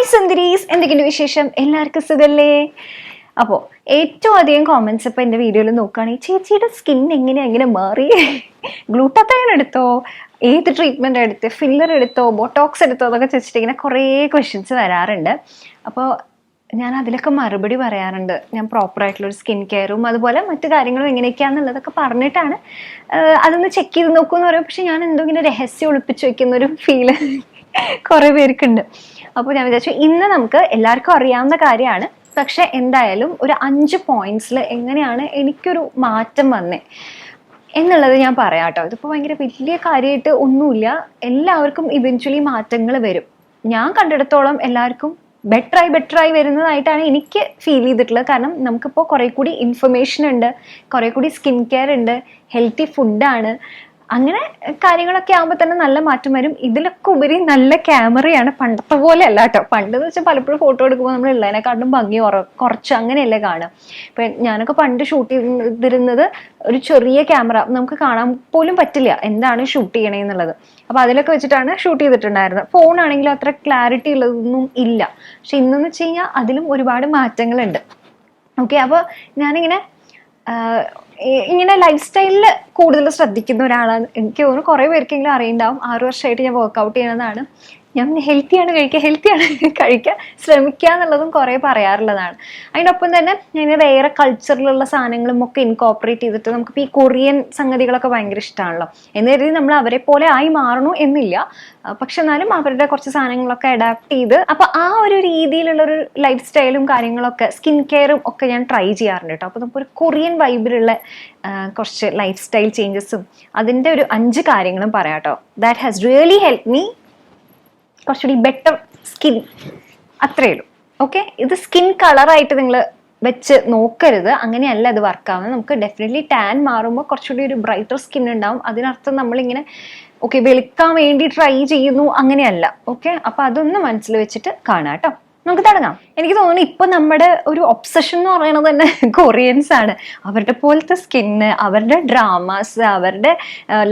Hi സുന്ദരീസ്, എന്തൊക്കെയുണ്ട് വിശേഷം? എല്ലാവർക്കും സുഖല്ലേ? അപ്പോൾ ഏറ്റവും അധികം കോമൻസ് ഇപ്പോൾ എൻ്റെ വീഡിയോയിൽ നോക്കുകയാണെങ്കിൽ ചേച്ചിയുടെ സ്കിൻ എങ്ങനെ മാറി, ഗ്ലൂട്ടാത്തയോൺ എടുത്തോ, ഏത് ട്രീറ്റ്മെൻറ്റ് എടുത്ത്, ഫില്ലർ എടുത്തോ, ബോട്ടോക്സ് എടുത്തോ എന്നൊക്കെ ചോദിച്ചിട്ട് ഇങ്ങനെ കുറേ ക്വസ്റ്റ്യൻസ് വരാറുണ്ട്. അപ്പോൾ ഞാൻ അതിലൊക്കെ മറുപടി പറയാറുണ്ട്. ഞാൻ പ്രോപ്പറായിട്ടുള്ളൊരു സ്കിൻ കെയറും അതുപോലെ മറ്റു കാര്യങ്ങളും എങ്ങനെയൊക്കെയാണെന്നുള്ളതൊക്കെ പറഞ്ഞിട്ടാണ് അതൊന്ന് ചെക്ക് ചെയ്ത് നോക്കുമെന്ന് പറയും. പക്ഷെ ഞാൻ എന്തോ ഇങ്ങനെ രഹസ്യം ഒളിപ്പിച്ച് വെക്കുന്നൊരു ഫീല് കുറേ പേർക്കുണ്ട്. അപ്പോൾ ഞാൻ വിചാരിച്ചു ഇന്ന് നമുക്ക് എല്ലാവർക്കും അറിയാവുന്ന കാര്യമാണ്, പക്ഷെ എന്തായാലും ഒരു 5 പോയിന്റ്സിൽ എങ്ങനെയാണ് എനിക്കൊരു മാറ്റം വന്നേ എന്നുള്ളത് ഞാൻ പറയാം കേട്ടോ. ഇതിപ്പോൾ ഭയങ്കര വലിയ കാര്യമായിട്ട് ഒന്നുമില്ല, എല്ലാവർക്കും ഇവൻച്വലി മാറ്റങ്ങൾ വരും. ഞാൻ കണ്ടെടുത്തോളം എല്ലാവർക്കും ബെറ്ററായി വരുന്നതായിട്ടാണ് എനിക്ക് ഫീൽ ചെയ്തിട്ടുള്ളത്. കാരണം നമുക്കിപ്പോൾ കുറേ കൂടി ഇൻഫർമേഷൻ ഉണ്ട്, കുറേ കൂടി സ്കിൻ കെയർ ഉണ്ട്, ഹെൽത്തി ഫുഡാണ്, അങ്ങനെ കാര്യങ്ങളൊക്കെ ആകുമ്പോൾ തന്നെ നല്ല മാറ്റം വരും. ഇതിലൊക്കെ ഉപരി നല്ല ക്യാമറയാണ്, പണ്ടത്തെ പോലെ അല്ല കേട്ടോ. പണ്ടെന്ന് വെച്ചാൽ പലപ്പോഴും ഫോട്ടോ എടുക്കുമ്പോൾ നമ്മൾ ഉള്ളതിനെക്കാട്ടും ഭംഗി കുറച്ച് അങ്ങനെയല്ലേ കാണുക. ഇപ്പം ഞാനൊക്കെ പണ്ട് ഷൂട്ട് ചെയ്തിരുന്നത് ഒരു ചെറിയ ക്യാമറ, നമുക്ക് കാണാൻ പോലും പറ്റില്ല എന്താണ് ഷൂട്ട് ചെയ്യണേന്നുള്ളത്. അപ്പോൾ അതിലൊക്കെ വെച്ചിട്ടാണ് ഷൂട്ട് ചെയ്തിട്ടുണ്ടായിരുന്നത്. ഫോണാണെങ്കിലും അത്ര ക്ലാരിറ്റി ഉള്ളതൊന്നും ഇല്ല. പക്ഷെ ഇന്നെന്ന് വെച്ച് കഴിഞ്ഞാൽ അതിലും ഒരുപാട് മാറ്റങ്ങളുണ്ട്. ഓക്കെ, അപ്പോൾ ഞാനിങ്ങനെ ഇങ്ങനെ ലൈഫ് സ്റ്റൈലിൽ കൂടുതൽ ശ്രദ്ധിക്കുന്ന ഒരാളാണ്. എനിക്ക് തോന്നുന്നു കുറേ പേർക്കെങ്കിലും അറിയുണ്ടാവും. 6 വർഷമായിട്ട് ഞാൻ വർക്കൗട്ട് ചെയ്യണതാണ്. ഞാൻ ഹെൽത്തിയാണ് കഴിക്കുക ശ്രമിക്കുക എന്നുള്ളതും കുറേ പറയാറുള്ളതാണ്. അതിനൊപ്പം തന്നെ ഞാൻ വേറെ കൾച്ചറിലുള്ള സാധനങ്ങളും ഒക്കെ ഇൻകോപ്പറേറ്റ് ചെയ്തിട്ട് നമുക്കിപ്പോൾ ഈ കൊറിയൻ സംഗതികളൊക്കെ ഭയങ്കര ഇഷ്ടമാണല്ലോ. എന്ന് കരുതി നമ്മൾ അവരെ പോലെ ആയി മാറണു എന്നില്ല, പക്ഷെ എന്നാലും അവരുടെ കുറച്ച് സാധനങ്ങളൊക്കെ അഡാപ്റ്റ് ചെയ്ത് അപ്പോൾ ആ ഒരു രീതിയിലുള്ളൊരു ലൈഫ് സ്റ്റൈലും കാര്യങ്ങളൊക്കെ സ്കിൻ കെയറും ഒക്കെ ഞാൻ ട്രൈ ചെയ്യാറുണ്ട് കേട്ടോ. അപ്പോൾ നമുക്കൊരു കൊറിയൻ വൈബിലുള്ള കുറച്ച് ലൈഫ് സ്റ്റൈൽ ചേഞ്ചസും അതിൻ്റെ ഒരു 5 കാര്യങ്ങളും പറയാം കേട്ടോ. That has really help me കുറച്ചുകൂടി ബെറ്റർ സ്കിൻ, അത്രയേ ഉള്ളൂ. ഓക്കെ, ഇത് സ്കിൻ കളറായിട്ട് നിങ്ങൾ വെച്ച് നോക്കരുത്, അങ്ങനെയല്ല ഇത് വർക്കാവുന്നത്. നമുക്ക് ഡെഫിനറ്റ്ലി ടാൻ മാറുമ്പോൾ കുറച്ചുകൂടി ഒരു ബ്രൈറ്റർ സ്കിൻ ഉണ്ടാവും. അതിനർത്ഥം നമ്മളിങ്ങനെ ഓക്കെ വെളുക്കാൻ വേണ്ടി ട്രൈ ചെയ്യുന്നു അങ്ങനെയല്ല. ഓക്കെ, അപ്പൊ അതൊന്ന് മനസ്സിൽ വെച്ചിട്ട് കാണാം കേട്ടോ. നമുക്ക് തുടങ്ങാം. എനിക്ക് തോന്നുന്നു ഇപ്പൊ നമ്മുടെ ഒരു ഒബ്സഷൻ എന്ന് പറയുന്നത് തന്നെ കൊറിയൻസ് ആണ്. അവരുടെ പോലത്തെ സ്കിന്ന്, അവരുടെ ഡ്രാമാസ്, അവരുടെ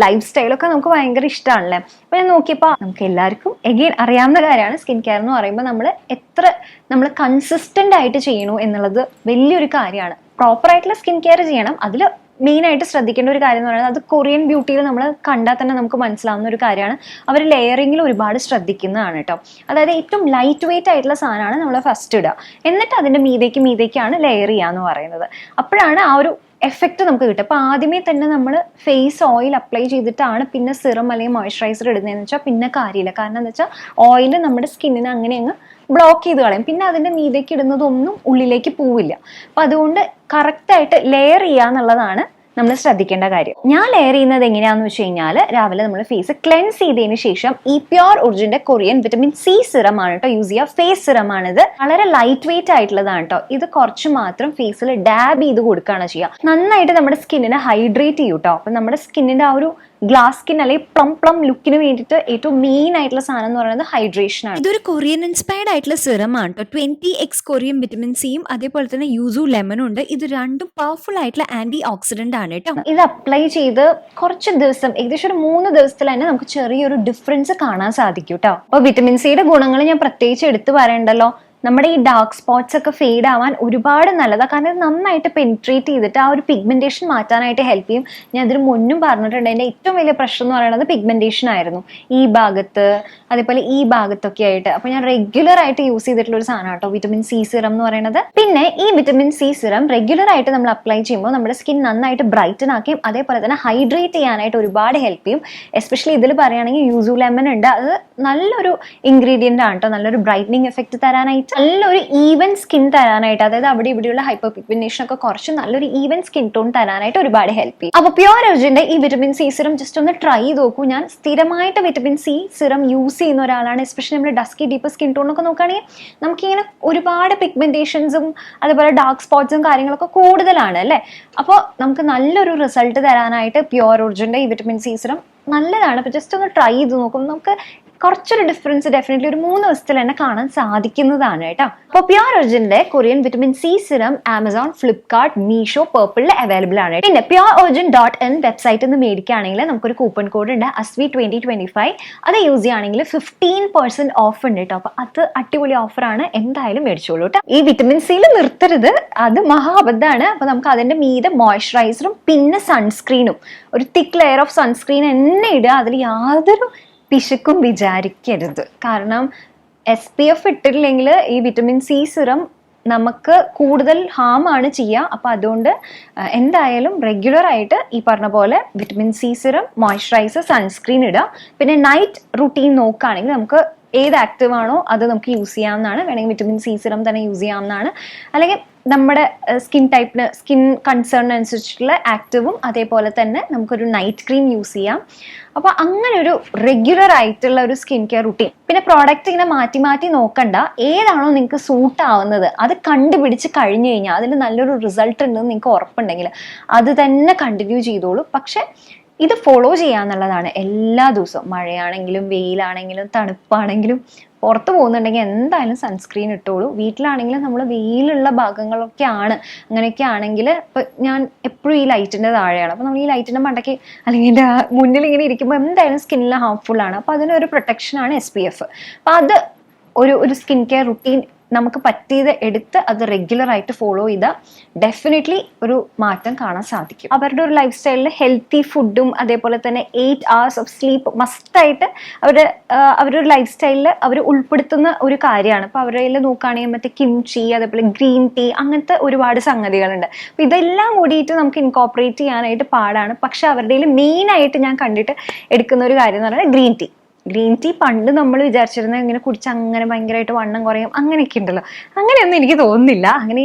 ലൈഫ് സ്റ്റൈലൊക്കെ നമുക്ക് ഭയങ്കര ഇഷ്ടമാണല്ലേ. അപ്പൊ ഞാൻ നോക്കിയപ്പോൾ നമുക്ക് എല്ലാവർക്കും എഗെയിൻ അറിയാവുന്ന കാര്യമാണ്, സ്കിൻ കെയർ എന്ന് പറയുമ്പോൾ നമ്മൾ കൺസിസ്റ്റന്റ് ആയിട്ട് ചെയ്യണു എന്നുള്ളത് വലിയൊരു കാര്യമാണ്. പ്രോപ്പർ ആയിട്ടുള്ള സ്കിൻ കെയർ ചെയ്യണം. അതിൽ മെയിനായിട്ട് ശ്രദ്ധിക്കേണ്ട ഒരു കാര്യം എന്ന് പറയുന്നത്, അത് കൊറിയൻ ബ്യൂട്ടിയിൽ നമ്മൾ കണ്ടാൽ തന്നെ നമുക്ക് മനസ്സിലാവുന്ന ഒരു കാര്യമാണ്. അവർ ലെയറിങ്ങിൽ ഒരുപാട് ശ്രദ്ധിക്കുന്നതാണ് കേട്ടോ. അതായത് ഏറ്റവും ലൈറ്റ് വെയിറ്റ് ആയിട്ടുള്ള സാധനമാണ് നമ്മൾ ഫസ്റ്റ് ഇടുക, എന്നിട്ട് അതിൻ്റെ മീതേക്കാണ് ലെയർ ചെയ്യുക എന്ന് പറയുന്നത്. അപ്പോഴാണ് ആ ഒരു എഫക്റ്റ് നമുക്ക് കിട്ടും. അപ്പോൾ ആദ്യമേ തന്നെ നമ്മൾ ഫേസ് ഓയിൽ അപ്ലൈ ചെയ്തിട്ടാണ് പിന്നെ സിറം അല്ലെങ്കിൽ മോയ്സ്ചറൈസർ ഇടുന്നതെന്ന് വെച്ചാൽ പിന്നെ കാര്യമില്ല. കാരണം എന്താ വെച്ചാൽ ഓയിൽ നമ്മുടെ സ്കിന്നിനെ അങ്ങനെ അങ്ങ് ബ്ലോക്ക് ചെയ്ത് കളയും. പിന്നെ അതിൻ്റെ മീതേക്ക് ഇടുന്നതൊന്നും ഉള്ളിലേക്ക് പോവില്ല. അപ്പം അതുകൊണ്ട് കറക്റ്റായിട്ട് ലെയർ ചെയ്യുക എന്നുള്ളതാണ് നമ്മൾ ശ്രദ്ധിക്കേണ്ട കാര്യം. ഞാൻ ലെയർ ചെയ്യുന്നത് എങ്ങനെയാണെന്ന് വെച്ച് കഴിഞ്ഞാൽ, രാവിലെ നമ്മൾ ഫേസ് ക്ലെൻസ് ചെയ്തതിന് ശേഷം ഈ പ്യോർ ഒറിജിൻ്റെ കൊറിയൻ വിറ്റമിൻ സി സിറം ആണ് കേട്ടോ യൂസ് ചെയ്യുക. ഫേസ് സിറം ആണിത്, വളരെ ലൈറ്റ് വെയിറ്റ് ആയിട്ടുള്ളതാണ് കേട്ടോ. ഇത് കുറച്ച് മാത്രം ഫേസിൽ ഡാബ് ചെയ്ത് കൊടുക്കുകയാണ് ചെയ്യുക. നന്നായിട്ട് നമ്മുടെ സ്കിന്നിനെ ഹൈഡ്രേറ്റ് ചെയ്യും കേട്ടോ. അപ്പം നമ്മുടെ സ്കിന്നിൻ്റെ ആ ഒരു ഗ്ലാസ് സ്കിൻ അല്ലെങ്കിൽ പ്ലം ലുക്കിന് വേണ്ടിയിട്ട് ഏറ്റവും മെയിൻ ആയിട്ടുള്ള സാധനം എന്ന് പറയുന്നത് ഹൈഡ്രേഷൻ ആണ്. ഇതൊരു കൊറിയൻ ഇൻസ്പയർഡ് ആയിട്ടുള്ള സിറം ആണ് കേട്ടോ. 20x കൊറിയൻ വിറ്റമിൻ സിയും അതേപോലെ തന്നെ യൂസു ലെമനും ഉണ്ട്. ഇത് രണ്ടും പവർഫുൾ ആയിട്ടുള്ള ആന്റി ഓക്സിഡന്റ് ആണ് കേട്ടോ. ഇത് അപ്ലൈ ചെയ്ത് കുറച്ച് ദിവസം, ഏകദേശം ഒരു 3 ദിവസത്തിൽ തന്നെ നമുക്ക് ചെറിയൊരു ഡിഫറൻസ് കാണാൻ സാധിക്കും കേട്ടോ. അപ്പോൾ വിറ്റമിൻ സിയുടെ ഗുണങ്ങൾ ഞാൻ പ്രത്യേകിച്ച് എടുത്തു പറയണ്ടല്ലോ. നമ്മുടെ ഈ ഡാർക്ക് സ്പോട്ട്സ് ഒക്കെ ഫെയ്ഡ് ആവാൻ ഒരുപാട് നല്ലതാണ്. കാരണം ഇത് നന്നായിട്ട് പെനിട്രേറ്റ് ചെയ്തിട്ട് ആ ഒരു പിഗ്മെന്റേഷൻ മാറ്റാനായിട്ട് ഹെൽപ്പ് ചെയ്യും. ഞാൻ ഇതിന് മുന്നും പറഞ്ഞിട്ടുണ്ട്, എൻ്റെ ഏറ്റവും വലിയ പ്രശ്നം എന്ന് പറയുന്നത് പിഗ്മെന്റേഷൻ ആയിരുന്നു ഈ ഭാഗത്ത്, അതേപോലെ ഈ ഭാഗത്തൊക്കെ ആയിട്ട്. അപ്പോൾ ഞാൻ റെഗുലർ ആയിട്ട് യൂസ് ചെയ്തിട്ടുള്ള ഒരു സാധനം കേട്ടോ വിറ്റമിൻ സി സിറം എന്ന് പറയുന്നത്. പിന്നെ ഈ വിറ്റമിൻ സി സിറം റെഗുലർ ആയിട്ട് നമ്മൾ അപ്ലൈ ചെയ്യുമ്പോൾ നമ്മുടെ സ്കിൻ നന്നായിട്ട് ബ്രൈറ്റൻ ആക്കിയും അതേപോലെ തന്നെ ഹൈഡ്രേറ്റ് ചെയ്യാനായിട്ട് ഒരുപാട് ഹെൽപ്പ് ചെയ്യും. എസ്പെഷ്യലി ഇതിൽ പറയുകയാണെങ്കിൽ യൂസു ലെമൺ ഉണ്ട്. അത് നല്ലൊരു ഇൻഗ്രീഡിയൻ്റ് ആണ് കേട്ടോ, നല്ലൊരു ബ്രൈറ്റനിങ് എഫക്റ്റ് തരാനായിട്ട്, നല്ലൊരു ഈവൻ സ്കിൻ തരാനായിട്ട്, അതായത് അവിടെ ഇവിടെയുള്ള ഹൈപ്പർ പിഗ്മെന്റേഷൻ ഒക്കെ കുറച്ച് നല്ലൊരു ഈവൻ സ്കിൻ ടോൺ തരാനായിട്ട് ഒരുപാട് ഹെൽപ്പ് ചെയ്യും. അപ്പോൾ പ്യോർ ഒറിജിൻ്റെ ഈ വിറ്റമിൻ സി സിറം ജസ്റ്റ് ഒന്ന് ട്രൈ ചെയ്ത് നോക്കൂ. ഞാൻ സ്ഥിരമായിട്ട് വിറ്റമിൻ സി സിറം യൂസ് ചെയ്യുന്ന ഒരാളാണ്. എസ്പെഷ്യലി നമ്മൾ ഡസ്കി ഡീപ്പ് സ്കിൻ ടോൺ ഒക്കെ നോക്കുകയാണെങ്കിൽ നമുക്കിങ്ങനെ ഒരുപാട് പിഗ്മെന്റേഷൻസും അതുപോലെ ഡാർക്ക് സ്പോട്ട്സും കാര്യങ്ങളൊക്കെ കൂടുതലാണ് അല്ലേ. അപ്പോൾ നമുക്ക് നല്ലൊരു റിസൾട്ട് തരാനായിട്ട് പ്യോർ ഒറിജിൻ്റെ ഈ വിറ്റമിൻ സി സിറം നല്ലതാണ്. അപ്പോൾ ജസ്റ്റ് ഒന്ന് ട്രൈ ചെയ്ത് നോക്കും. നമുക്ക് കുറച്ചൊരു ഡിഫറൻസ് ഡെഫിനറ്റ്ലി ഒരു 3 ദിവസത്തിൽ തന്നെ കാണാൻ സാധിക്കുന്നതാണ് കേട്ടോ. അപ്പോൾ പ്യുർ ഒറിജിന്റെ Korean vitamin C serum Amazon, Flipkart, Meesho, പർപ്പിളിൽ അവൈലബിൾ ആണ്. പിന്നെ pureorigin.in വെബ്സൈറ്റിൽ നിന്ന് മേടിക്കുകയാണെങ്കിൽ നമുക്കൊരു കൂപ്പൺ കോഡ് ഉണ്ട് ASVI2025. അത് യൂസ് ചെയ്യുകയാണെങ്കിൽ 15% ഓഫ് ഉണ്ട് കേട്ടോ. അപ്പൊ അത് അടിപൊളി ഓഫറാണ്, എന്തായാലും മേടിച്ചോളൂ കേട്ടോ. ഈ വിറ്റമിൻ സിയിൽ നിർത്തരുത്, അത് മഹാ അബദ്ധമാണ്. അപ്പൊ നമുക്ക് അതിന്റെ മീതെ മോയ്സ്ചറൈസറും പിന്നെ സൺസ്ക്രീനും, ഒരു തിക്ക് ലെയർ ഓഫ് സൺസ്ക്രീൻ എന്നെ ഇടുക. അതിൽ യാതൊരു പിശുക്കും വിചാരിക്കരുത്. കാരണം SPF ഇട്ടില്ലെങ്കിൽ ഈ വിറ്റമിൻ സി സിറം നമുക്ക് കൂടുതൽ ഹാം ആണ് ചെയ്യുക. അപ്പം അതുകൊണ്ട് എന്തായാലും റെഗുലർ ആയിട്ട് ഈ പറഞ്ഞ പോലെ vitamin C serum, moisturiser, sunscreen ഇടുക. പിന്നെ നൈറ്റ് റുട്ടീൻ നോക്കുകയാണെങ്കിൽ നമുക്ക് ഏത് ആക്റ്റീവ് ആണോ അത് നമുക്ക് യൂസ് ചെയ്യാവുന്നതാണ്. വേണമെങ്കിൽ വിറ്റമിൻ സി സിറം തന്നെ യൂസ് ചെയ്യാവുന്നതാണ്. അല്ലെങ്കിൽ നമ്മുടെ സ്കിൻ ടൈപ്പിന്, സ്കിൻ കൺസേണിനനുസരിച്ചിട്ടുള്ള ആക്റ്റീവും അതേപോലെ തന്നെ നമുക്കൊരു നൈറ്റ് ക്രീം യൂസ് ചെയ്യാം. അപ്പോൾ അങ്ങനെ ഒരു റെഗുലർ ആയിട്ടുള്ള ഒരു സ്കിൻ കെയർ റുട്ടീൻ. പിന്നെ പ്രോഡക്റ്റ് ഇങ്ങനെ മാറ്റി മാറ്റി നോക്കണ്ട, ഏതാണോ നിങ്ങൾക്ക് സൂട്ട് ആവുന്നത് അത് കണ്ടുപിടിച്ച് കഴിഞ്ഞു കഴിഞ്ഞാൽ അതിൽ നല്ലൊരു റിസൾട്ട് ഉണ്ടെന്ന് നിങ്ങൾക്ക് ഉറപ്പുണ്ടെങ്കിൽ അത് തന്നെ കണ്ടിന്യൂ ചെയ്തോളൂ. പക്ഷെ ഇത് ഫോളോ ചെയ്യാന്നുള്ളതാണ് എല്ലാ ദിവസവും. മഴയാണെങ്കിലും വെയിലാണെങ്കിലും തണുപ്പാണെങ്കിലും പുറത്ത് പോകുന്നുണ്ടെങ്കിൽ എന്തായാലും സൺസ്ക്രീൻ ഇട്ടോളൂ. വീട്ടിലാണെങ്കിലും നമ്മൾ വെയിലുള്ള ഭാഗങ്ങളൊക്കെ ആണ്, അങ്ങനെയൊക്കെ ആണെങ്കിൽ ഇപ്പം ഞാൻ എപ്പോഴും ഈ ലൈറ്റിൻ്റെ താഴെയാണ്. അപ്പോൾ നമ്മൾ ഈ ലൈറ്റിൻ്റെ മണ്ടയ്ക്ക് അല്ലെങ്കിൽ എൻ്റെ മുന്നിൽ ഇങ്ങനെ ഇരിക്കുമ്പോൾ എന്തായാലും സ്കിന്നിൽ ഹാർംഫുൾ ആണ്. അപ്പോൾ അതിനൊരു പ്രൊട്ടക്ഷനാണ് SPF. അപ്പോൾ അത് ഒരു സ്കിൻ കെയർ റുട്ടീൻ നമുക്ക് പറ്റിയത് എടുത്ത് അത് റെഗുലർ ആയിട്ട് ഫോളോ ചെയ്താൽ ഡെഫിനറ്റ്ലി ഒരു മാറ്റം കാണാൻ സാധിക്കും. അവരുടെ ഒരു ലൈഫ് സ്റ്റൈലിൽ ഹെൽത്തി ഫുഡും അതേപോലെ തന്നെ 8 hours ഓഫ് സ്ലീപ്പ് മസ്റ്റായിട്ട് അവരുടെ ലൈഫ് സ്റ്റൈലിൽ അവർ ഉൾപ്പെടുത്തുന്ന ഒരു കാര്യമാണ്. അപ്പോൾ അവരുടെ നോക്കുകയാണെങ്കിൽ മറ്റേ കിംചി, അതേപോലെ ഗ്രീൻ ടീ, അങ്ങനത്തെ ഒരുപാട് സംഗതികളുണ്ട്. അപ്പോൾ ഇതെല്ലാം കൂടിയിട്ട് നമുക്ക് ഇൻകോപ്പറേറ്റ് ചെയ്യാനായിട്ട് പാടാണ്. പക്ഷെ അവരുടെ മെയിനായിട്ട് ഞാൻ കണ്ടിട്ട് എടുക്കുന്ന ഒരു കാര്യം എന്ന് പറയുന്നത് ഗ്രീൻ ടീ. പണ്ട് നമ്മൾ വിചാരിച്ചിരുന്നത് ഇങ്ങനെ കുടിച്ച് അങ്ങനെ ഭയങ്കരമായിട്ട് വണ്ണം കുറയും അങ്ങനെയൊക്കെ ഉണ്ടല്ലോ. അങ്ങനെയൊന്നും എനിക്ക് തോന്നുന്നില്ല. അങ്ങനെ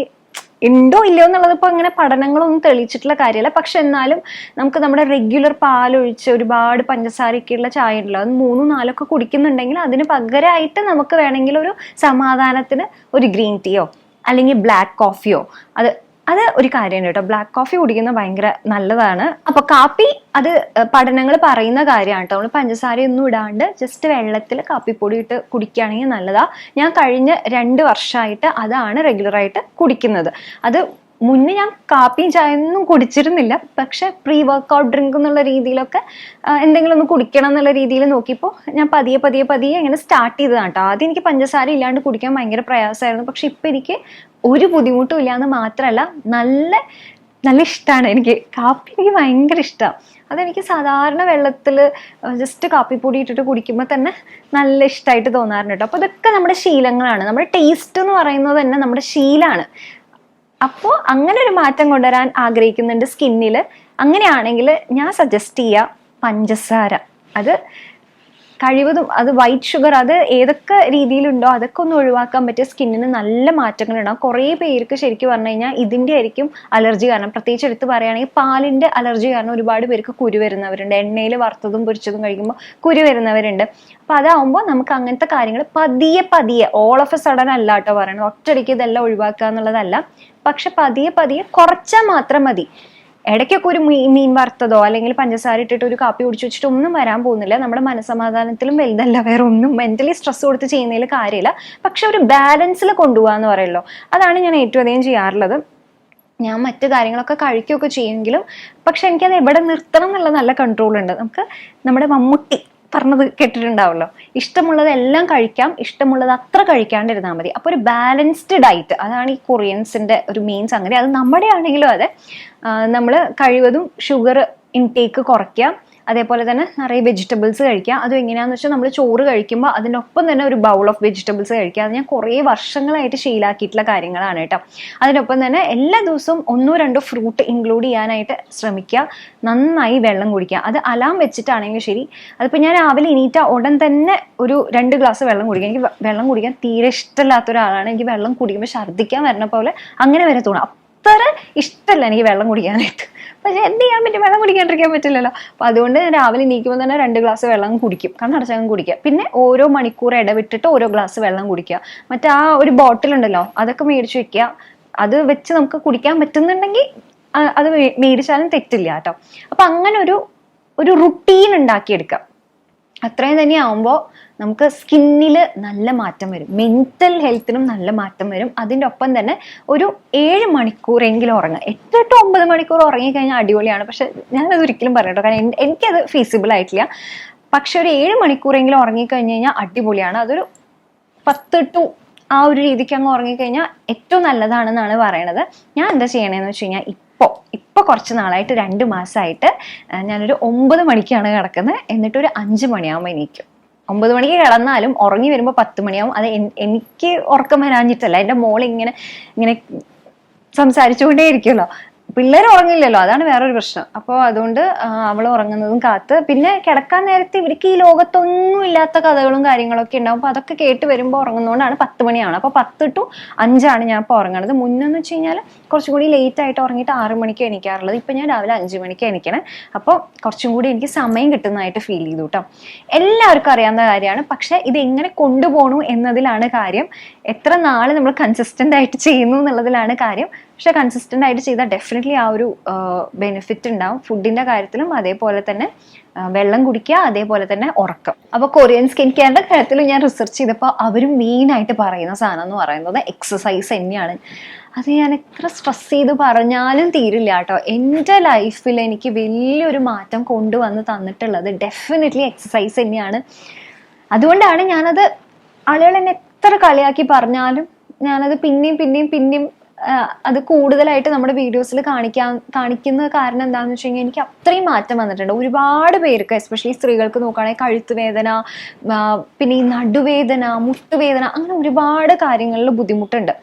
ഉണ്ടോ ഇല്ലയോ എന്നുള്ളത് ഇപ്പോൾ അങ്ങനെ പഠനങ്ങളൊന്നും തെളിയിച്ചിട്ടുള്ള കാര്യമല്ല. പക്ഷെ എന്നാലും നമുക്ക് നമ്മുടെ റെഗുലർ പാലൊഴിച്ച് ഒരുപാട് പഞ്ചസാരയൊക്കെയുള്ള ചായ ഉണ്ടല്ലോ, അത് 3-4 ഒക്കെ കുടിക്കുന്നുണ്ടെങ്കിൽ അതിന് പകരമായിട്ട് നമുക്ക് വേണമെങ്കിൽ ഒരു സമാധാനത്തിന് ഒരു ഗ്രീൻ ടീയോ അല്ലെങ്കിൽ ബ്ലാക്ക് കോഫിയോ, അത് ഒരു കാര്യമാണ് കേട്ടോ. ബ്ലാക്ക് കോഫി കുടിക്കുന്നത് ഭയങ്കര നല്ലതാണ്. അപ്പൊ കാപ്പി അത് പഠനങ്ങൾ പറയുന്ന കാര്യമാണ് കേട്ടോ. നമ്മൾ പഞ്ചസാരയൊന്നും ഇടാണ്ട് ജസ്റ്റ് വെള്ളത്തിൽ കാപ്പിപ്പൊടി ഇട്ട് കുടിക്കുകയാണെങ്കിൽ നല്ലതാ. ഞാൻ കഴിഞ്ഞ 2 വർഷമായിട്ട് അതാണ് റെഗുലറായിട്ട് കുടിക്കുന്നത്. അത് മുന്നേ ഞാൻ കാപ്പിയും ചായയൊന്നും കുടിച്ചിരുന്നില്ല. പക്ഷെ പ്രീ വർക്കൗട്ട് ഡ്രിങ്ക് എന്നുള്ള രീതിയിലൊക്കെ എന്തെങ്കിലും ഒന്ന് കുടിക്കണം എന്നുള്ള രീതിയിൽ നോക്കിയപ്പോൾ ഞാൻ പതിയെ ഇങ്ങനെ സ്റ്റാർട്ട് ചെയ്തതാണ് കേട്ടോ. ആദ്യം എനിക്ക് പഞ്ചസാര ഇല്ലാണ്ട് കുടിക്കാൻ ഭയങ്കര പ്രയാസമായിരുന്നു. പക്ഷെ ഇപ്പം എനിക്ക് ഒരു ബുദ്ധിമുട്ടും ഇല്ല എന്ന് മാത്രമല്ല നല്ല ഇഷ്ടമാണ് എനിക്ക് കാപ്പി. എനിക്ക് ഭയങ്കര ഇഷ്ടമാണ്. അതെനിക്ക് സാധാരണ വെള്ളത്തിൽ ജസ്റ്റ് കാപ്പിപ്പൊടി ഇട്ടിട്ട് കുടിക്കുമ്പോൾ തന്നെ നല്ല ഇഷ്ടമായിട്ട് തോന്നാറുണ്ട് കേട്ടോ. അപ്പോൾ ഇതൊക്കെ നമ്മുടെ ശീലങ്ങളാണ്. നമ്മുടെ ടേസ്റ്റ് എന്ന് പറയുന്നത് തന്നെ നമ്മുടെ ശീലമാണ്. അപ്പോൾ അങ്ങനെ ഒരു മാറ്റം കൊണ്ടുവരാൻ ആഗ്രഹിക്കുന്നുണ്ട് സ്കിന്നിൽ. അങ്ങനെയാണെങ്കിൽ ഞാൻ സജസ്റ്റ് ചെയ്യുക പഞ്ചസാര. അത് കഴിവതും അത് വൈറ്റ് ഷുഗർ അത് ഏതൊക്കെ രീതിയിലുണ്ടോ അതൊക്കെ ഒന്ന് ഒഴിവാക്കാൻ പറ്റിയ സ്കിന്നിന് നല്ല മാറ്റങ്ങളുണ്ടാകും. കുറേ പേർക്ക് ശരിക്കും പറഞ്ഞു കഴിഞ്ഞാൽ ഇതിൻ്റെ ആയിരിക്കും അലർജി കാരണം. പ്രത്യേകിച്ച് എടുത്ത് പറയുകയാണെങ്കിൽ പാലിൻ്റെ അലർജി കാരണം ഒരുപാട് പേർക്ക് കുരു വരുന്നവരുണ്ട്. എണ്ണയിൽ വറുത്തതും പൊരിച്ചതും കഴിക്കുമ്പോൾ കുരു വരുന്നവരുണ്ട്. അപ്പം അതാവുമ്പോൾ നമുക്ക് അങ്ങനത്തെ കാര്യങ്ങൾ പതിയെ ഓൾ ഓഫ് എ സഡൻ അല്ല കേട്ടോ പറയണത്, ഒറ്റയടിക്ക് ഇതെല്ലാം ഒഴിവാക്കുക എന്നുള്ളതല്ല. പക്ഷെ പതിയെ കുറച്ചാൽ മാത്രം മതി. ഇടയ്ക്കൊക്കെ ഒരു മീൻ വറുത്തതോ അല്ലെങ്കിൽ പഞ്ചസാര ഇട്ടിട്ട് ഒരു കാപ്പി കുടിച്ചു വെച്ചിട്ട് ഒന്നും വരാൻ പോകുന്നില്ല. നമ്മുടെ മനസ്സമാധാനത്തിലും വലുതല്ല വേറെ ഒന്നും. മെന്റലി സ്ട്രെസ് കൊടുത്ത് ചെയ്യുന്നതിൽ കാര്യമില്ല. പക്ഷെ ഒരു ബാലൻസിൽ കൊണ്ടുപോകാന്ന് പറയുമല്ലോ, അതാണ് ഞാൻ ഏറ്റവും അധികം ചെയ്യാറുള്ളത്. ഞാൻ മറ്റു കാര്യങ്ങളൊക്കെ കഴിക്കുകയൊക്കെ ചെയ്യുമെങ്കിലും പക്ഷെ എനിക്കത് എവിടെ നിർത്തണം എന്നുള്ള നല്ല കൺട്രോൾ ഉണ്ട്. നമുക്ക് നമ്മുടെ മമ്മൂട്ടി പറഞ്ഞത് കേട്ടിട്ടുണ്ടാവല്ലോ, ഇഷ്ടമുള്ളതെല്ലാം കഴിക്കാം, ഇഷ്ടമുള്ളത് അത്ര കഴിക്കാണ്ടിരുന്നാൽ മതി. അപ്പോൾ ഒരു ബാലൻസ്ഡ് ഡയറ്റ്, അതാണ് ഈ കൊറിയൻസിന്റെ ഒരു മെയിൻ സംഗതി. അത് നമ്മുടെ ആണെങ്കിലും അതെ, നമ്മൾ കഴിവതും ഷുഗർ ഇൻടേക്ക് കുറയ്ക്കുക. അതേപോലെ തന്നെ നിറയെ വെജിറ്റബിൾസ് കഴിക്കുക. അതും എങ്ങനെയാണെന്ന് വെച്ചാൽ നമ്മൾ ചോറ് കഴിക്കുമ്പോൾ അതിനൊപ്പം തന്നെ ഒരു ബൗൾ ഓഫ് വെജിറ്റബിൾസ് കഴിക്കുക. അത് ഞാൻ കുറേ വർഷങ്ങളായിട്ട് ശീലാക്കിയിട്ടുള്ള കാര്യങ്ങളാണ് കേട്ടോ. അതിനൊപ്പം തന്നെ എല്ലാ ദിവസവും 1-2 ഫ്രൂട്ട് ഇൻക്ലൂഡ് ചെയ്യാനായിട്ട് ശ്രമിക്കുക. നന്നായി വെള്ളം കുടിക്കുക. അത് അലാം വെച്ചിട്ടാണെങ്കിൽ ശരി. അതിപ്പോൾ ഞാൻ രാവിലെ എണീറ്റ ഉടൻ തന്നെ ഒരു 2 ഗ്ലാസ് വെള്ളം കുടിക്കുക. എനിക്ക് വെള്ളം കുടിക്കാൻ തീരെ ഇഷ്ടമില്ലാത്ത ഒരാളാണ്. എനിക്ക് വെള്ളം കുടിക്കുമ്പോൾ ഛർദ്ദിക്കാൻ വരുന്ന പോലെ അങ്ങനെ വരെ തോന്നും. അത്ര ഇഷ്ടമല്ല എനിക്ക് വെള്ളം കുടിക്കാനായിട്ട്. പക്ഷെ എന്ത് ചെയ്യാൻ പറ്റും, വെള്ളം കുടിക്കാണ്ടിരിക്കാൻ പറ്റില്ലല്ലോ. അപ്പോൾ അതുകൊണ്ട് ഞാൻ രാവിലെ എണീക്കുമ്പോൾ തന്നെ 2 ഗ്ലാസ് വെള്ളം കുടിക്കും. കണ്ണടച്ചങ്ങ് കുടിക്കുക. പിന്നെ ഓരോ മണിക്കൂർ ഇടവിട്ടിട്ട് ഓരോ ഗ്ലാസ് വെള്ളം കുടിക്കുക. മറ്റേ ആ ഒരു ബോട്ടിലുണ്ടല്ലോ അതൊക്കെ മേടിച്ച് വെക്കുക. അത് വെച്ച് നമുക്ക് കുടിക്കാൻ പറ്റുന്നുണ്ടെങ്കിൽ അത് മേടിച്ചാലും തെറ്റില്ല കേട്ടോ. അപ്പം അങ്ങനെ ഒരു റുട്ടീൻ ഉണ്ടാക്കിയെടുക്കുക. അത്രയും തന്നെ ആവുമ്പോൾ നമുക്ക് സ്കിന്നിൽ നല്ല മാറ്റം വരും, മെന്റൽ ഹെൽത്തിനും നല്ല മാറ്റം വരും. അതിൻ്റെ ഒപ്പം തന്നെ ഒരു 7 മണിക്കൂറെങ്കിലും ഉറങ്ങുക. 8 to 9 മണിക്കൂർ ഉറങ്ങിക്കഴിഞ്ഞാൽ അടിപൊളിയാണ്. പക്ഷെ ഞാനത് ഒരിക്കലും പറയട്ടോ, കാരണം എനിക്കത് ഫീസിബിൾ ആയിട്ടില്ല. പക്ഷെ ഒരു 7 മണിക്കൂറെങ്കിലും ഉറങ്ങിക്കഴിഞ്ഞ് കഴിഞ്ഞാൽ അടിപൊളിയാണ്. അതൊരു 10 to ആ ഒരു രീതിക്ക് അങ്ങ് ഉറങ്ങിക്കഴിഞ്ഞാൽ ഏറ്റവും നല്ലതാണെന്നാണ് പറയണത്. ഞാൻ എന്താ ചെയ്യണേന്ന് വെച്ച് കഴിഞ്ഞാൽ ഇപ്പൊ കുറച്ച് നാളായിട്ട് 2 മാസമായിട്ട് ഞാനൊരു 9 മണിക്കാണ് കിടക്കുന്നത്. എന്നിട്ട് ഒരു 5 മണിയാകുമ്പോൾ എണീക്കും. 9 മണിക്ക് കിടന്നാലും ഉറങ്ങി വരുമ്പോൾ 10 മണിയാവും. അത് എനിക്ക് ഉറക്കം വരാഞ്ഞിട്ടല്ല, എൻ്റെ മോൾ ഇങ്ങനെ ഇങ്ങനെ സംസാരിച്ചുകൊണ്ടേ ഇരിക്കുമല്ലോ. പിള്ളേർ ഉറങ്ങില്ലല്ലോ, അതാണ് വേറൊരു പ്രശ്നം. അപ്പോൾ അതുകൊണ്ട് അവൾ ഉറങ്ങുന്നതും കാത്ത്, പിന്നെ കിടക്കാൻ നേരത്തെ ഇവർക്ക് ഈ ലോകത്തൊന്നും ഇല്ലാത്ത കഥകളും കാര്യങ്ങളൊക്കെ ഉണ്ടാവും. അപ്പോൾ അതൊക്കെ കേട്ട് വരുമ്പോൾ ഉറങ്ങുന്നതുകൊണ്ടാണ് 10 മണിയാണ്. അപ്പോൾ 10 to 5 ഞാൻ ഇപ്പോൾ ഉറങ്ങണത്. മുന്നെന്ന് വെച്ച് കഴിഞ്ഞാൽ കുറച്ചും കൂടി ലേറ്റ് ആയിട്ട് ഉറങ്ങിയിട്ട് 6 മണിക്ക് എണീക്കാറുള്ളത്. ഇപ്പം ഞാൻ രാവിലെ 5 മണിക്ക് എണീക്കണേ. അപ്പോൾ കുറച്ചും കൂടി എനിക്ക് സമയം കിട്ടുന്നതായിട്ട് ഫീൽ ചെയ്തു കേട്ടോ. എല്ലാവർക്കും അറിയാവുന്ന കാര്യമാണ്, പക്ഷെ ഇത് എങ്ങനെ കൊണ്ടുപോകണു എന്നതിലാണ് കാര്യം. എത്ര നാൾ നമ്മൾ കൺസിസ്റ്റന്റ് ആയിട്ട് ചെയ്യുന്നു എന്നുള്ളതിലാണ് കാര്യം. പക്ഷെ കൺസിസ്റ്റന്റ് ആയിട്ട് ചെയ്താൽ ഡെഫിനറ്റ്ലി ആ ഒരു ബെനിഫിറ്റ് ഉണ്ടാവും. ഫുഡിന്റെ കാര്യത്തിലും അതേപോലെ തന്നെ വെള്ളം കുടിക്കുക, അതേപോലെ തന്നെ ഉറക്കം. അപ്പോൾ കൊറിയൻ സ്കിൻ കെയറിന്റെ കാര്യത്തിലും ഞാൻ റിസർച്ച് ചെയ്തപ്പോൾ അവർ മെയിൻ ആയിട്ട് പറയുന്ന സാധനം എന്ന് പറയുന്നത് എക്സസൈസ് തന്നെയാണ്. അത് ഞാൻ എത്ര സ്ട്രെസ് ചെയ്ത് പറഞ്ഞാലും തീരില്ല കേട്ടോ. എൻ്റെ ലൈഫിൽ എനിക്ക് വലിയൊരു മാറ്റം കൊണ്ടുവന്ന് തന്നിട്ടുള്ളത് ഡെഫിനറ്റ്ലി എക്സസൈസ് തന്നെയാണ്. അതുകൊണ്ടാണ് ഞാനത്, ആളുകൾ എന്നെ എത്ര കളിയാക്കി പറഞ്ഞാലും ഞാനത് പിന്നെയും അത് കൂടുതലായിട്ട് നമ്മുടെ വീഡിയോസിൽ കാണിക്കുന്ന കാരണം എന്താണെന്ന് വെച്ച് കഴിഞ്ഞാൽ എനിക്ക് അത്രയും മാറ്റം വന്നിട്ടുണ്ട്. ഒരുപാട് പേർക്ക്, എസ്പെഷ്യലി സ്ത്രീകൾക്ക് നോക്കുകയാണെങ്കിൽ കഴുത്ത് വേദന, പിന്നെ ഈ നടുവേദന, മുട്ടുവേദന, അങ്ങനെ ഒരുപാട് കാര്യങ്ങളിൽ ബുദ്ധിമുട്ടുണ്ട്.